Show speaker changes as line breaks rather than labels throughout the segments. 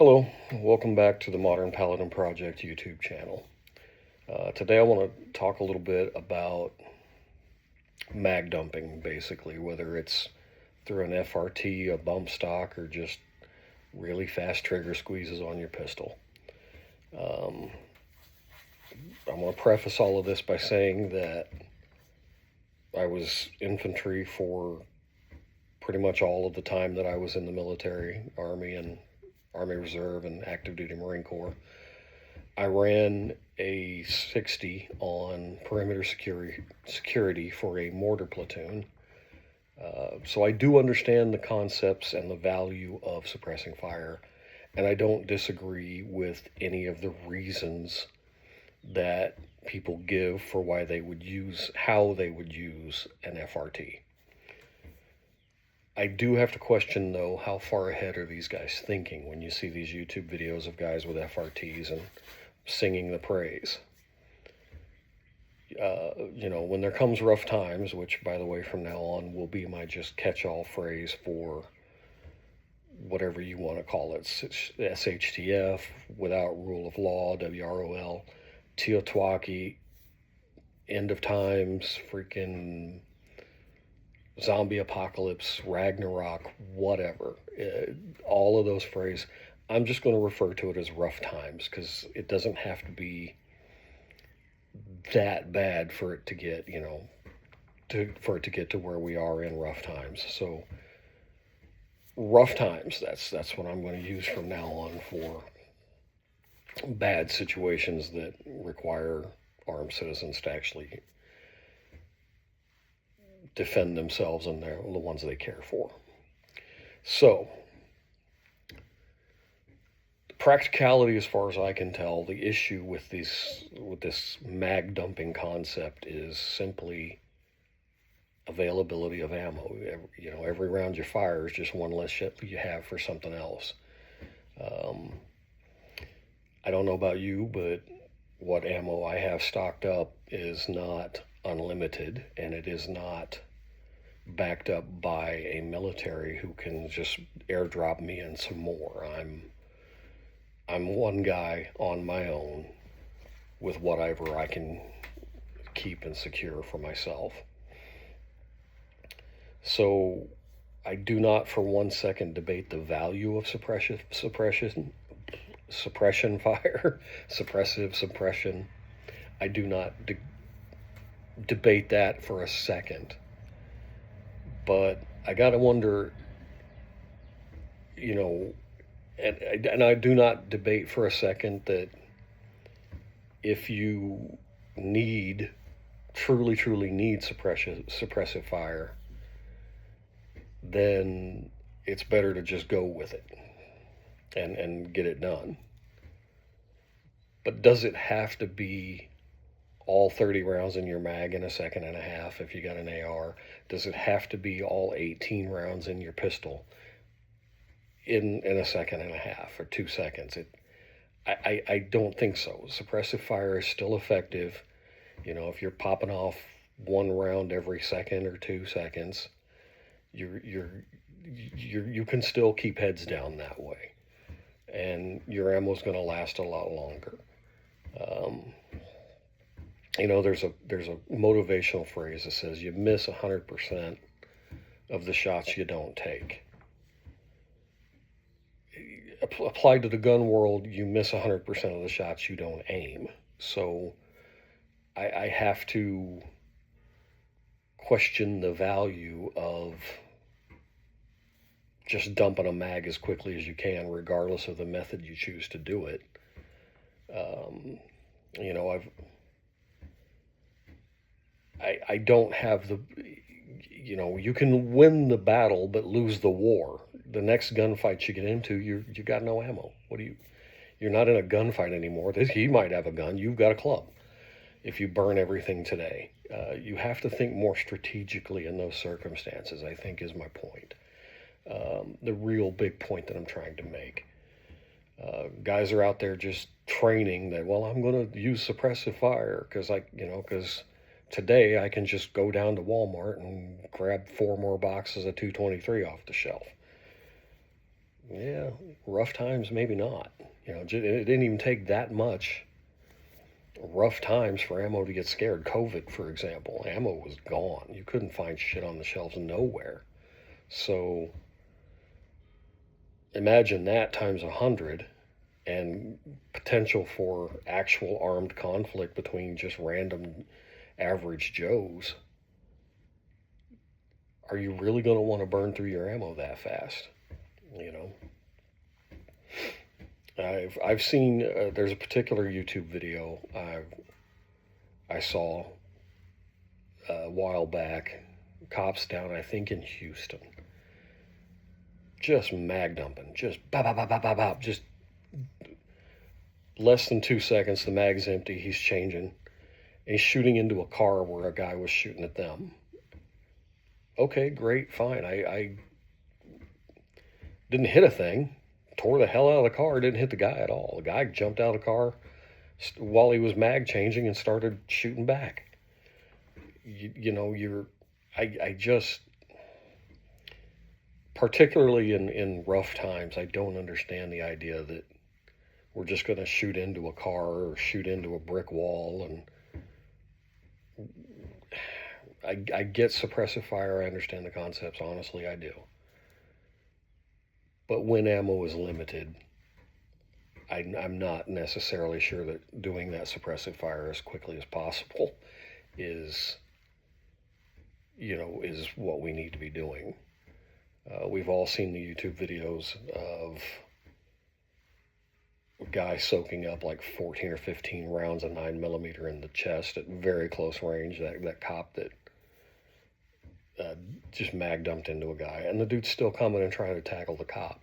Hello, welcome back to the Modern Paladin Project YouTube channel. Today I want to talk a little bit about mag dumping, basically, whether it's through an FRT, a bump stock, or just really fast trigger squeezes on your pistol. I'm going to preface all of this by saying that I was infantry for pretty much all of the time that I was in the military, Army and Army Reserve and Active Duty Marine Corps. I ran a 60 on perimeter security for a mortar platoon. So I do understand the concepts and the value of suppressing fire, and I don't disagree with any of the reasons that people give for why they would use, how they would use an FRT. I do have to question, though, how far ahead are these guys thinking when you see these YouTube videos of guys with FRTs and singing the praise. When there comes rough times, which, by the way, from now on will be my just catch-all phrase for whatever you want to call it, SHTF, without rule of law, WROL, Teotihuacan, end of times, freaking zombie apocalypse, Ragnarok, whatever. All of those phrases, I'm just going to refer to it as rough times, because it doesn't have to be that bad for it to get, for it to get to where we are in rough times. So rough times, that's what I'm going to use from now on for bad situations that require armed citizens to actually defend themselves and the ones they care for. So, the practicality, as far as I can tell, the issue with this mag dumping concept is simply availability of ammo. Every round you fire is just one less shit you have for something else. I don't know about you, but what ammo I have stocked up is not unlimited, and it is not backed up by a military who can just airdrop me in some more. I'm one guy on my own with whatever I can keep and secure for myself. So I do not for 1 second debate the value of suppression fire, suppression. I do not debate that for a second. But I gotta wonder, and I do not debate for a second that if you truly need suppressive fire, then it's better to just go with it and get it done. But does it have to be all 30 rounds in your mag in a second and a half if you got an AR? Does it have to be all 18 rounds in your pistol in a second and a half or 2 seconds? I don't think so. Suppressive fire is still effective. If you're popping off one round every second or 2 seconds, you can still keep heads down that way, and your ammo is going to last a lot longer. There's a motivational phrase that says you miss 100% of the shots you don't take. Applied to the gun world, you miss 100% of the shots you don't aim. So I have to question the value of just dumping a mag as quickly as you can, regardless of the method you choose to do it. I don't have you can win the battle but lose the war. The next gunfight you get into, you got no ammo. You're not in a gunfight anymore. He might have a gun, you've got a club. If you burn everything today, you have to think more strategically in those circumstances, I think, is my point. The real big point that I'm trying to make. Guys are out there just training that, well, I'm going to use suppressive fire because today I can just go down to Walmart and grab 4 more boxes of 223 off the shelf. Yeah, Rough times, maybe not. You know, it didn't even take that much rough times for ammo to get scared. COVID, for example, ammo was gone. You couldn't find shit on the shelves nowhere. So imagine that times 100, and potential for actual armed conflict between just random average Joes. Are you really going to want to burn through your ammo that fast? You know, I've seen there's a particular YouTube video I saw a while back. Cops down, I think in Houston, just mag dumping, just bop bop bop bop bop bop, just less than 2 seconds. The mag's empty. He's changing. And he's shooting into a car where a guy was shooting at them. Okay, great, fine. I didn't hit a thing. Tore the hell out of the car. Didn't hit the guy at all. The guy jumped out of the car while he was mag changing and started shooting back. You know, I just, particularly in rough times, I don't understand the idea that we're just going to shoot into a car or shoot into a brick wall. And I get suppressive fire. I understand the concepts. Honestly, I do. But when ammo is limited, I'm not necessarily sure that doing that suppressive fire as quickly as possible is what we need to be doing. We've all seen the YouTube videos of a guy soaking up like 14 or 15 rounds of 9mm in the chest at very close range. That cop that just mag dumped into a guy, and the dude's still coming and trying to tackle the cop.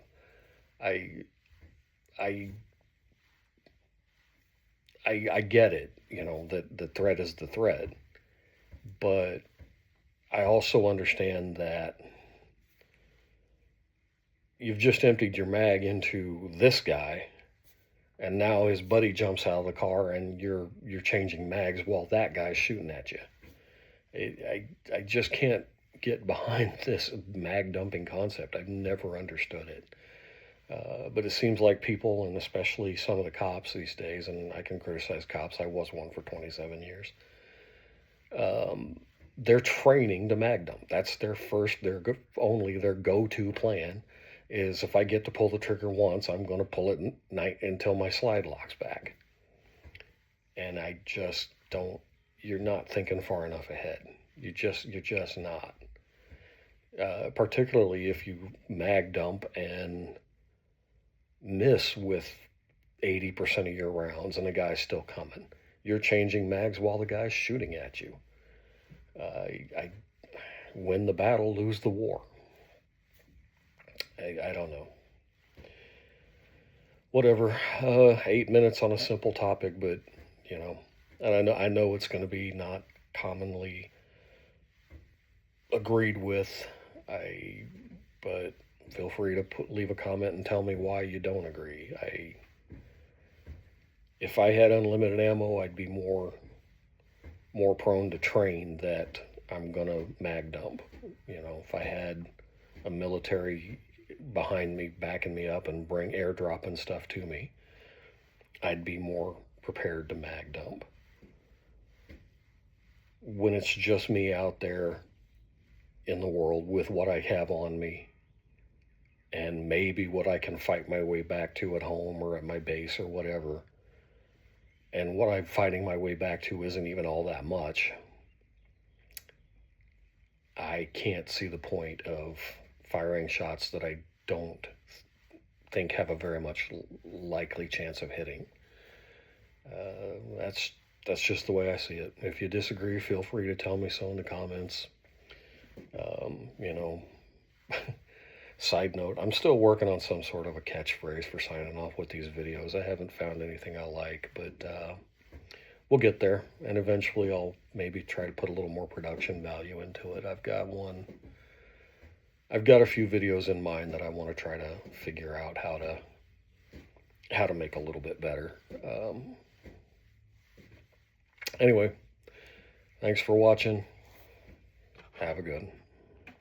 I get it, you know, that the threat is the threat, but I also understand that you've just emptied your mag into this guy, and now his buddy jumps out of the car, and you're changing mags while that guy's shooting at you. I just can't get behind this mag dumping concept. I've never understood it. But it seems like people, and especially some of the cops these days, and I can criticize cops, I was one for 27 years, they're training to mag dump. That's their go-to plan is, if I get to pull the trigger once, I'm going to pull it until my slide locks back. And I just don't, you're not thinking far enough ahead. You're just not. Particularly if you mag dump and miss with 80% of your rounds and the guy's still coming. You're changing mags while the guy's shooting at you. I win the battle, lose the war. I don't know. Whatever. 8 minutes on a simple topic, but you know, and I know it's going to be not commonly agreed with. But feel free to leave a comment and tell me why you don't agree. If I had unlimited ammo, I'd be more prone to train that I'm gonna mag dump. You know, if I had a military behind me, backing me up and bring airdropping stuff to me, I'd be more prepared to mag dump. When it's just me out there in the world with what I have on me and maybe what I can fight my way back to at home or at my base or whatever, and what I'm fighting my way back to isn't even all that much, I can't see the point of firing shots that I don't think have a very much likely chance of hitting. That's just the way I see it. If you disagree, feel free to tell me so in the comments. You know, side note, I'm still working on some sort of a catchphrase for signing off with these videos. I haven't found anything I like, but we'll get there, and eventually I'll maybe try to put a little more production value into it. I've got a few videos in mind that I want to try to figure out how to make a little bit better. Anyway, thanks for watching. Have a good one.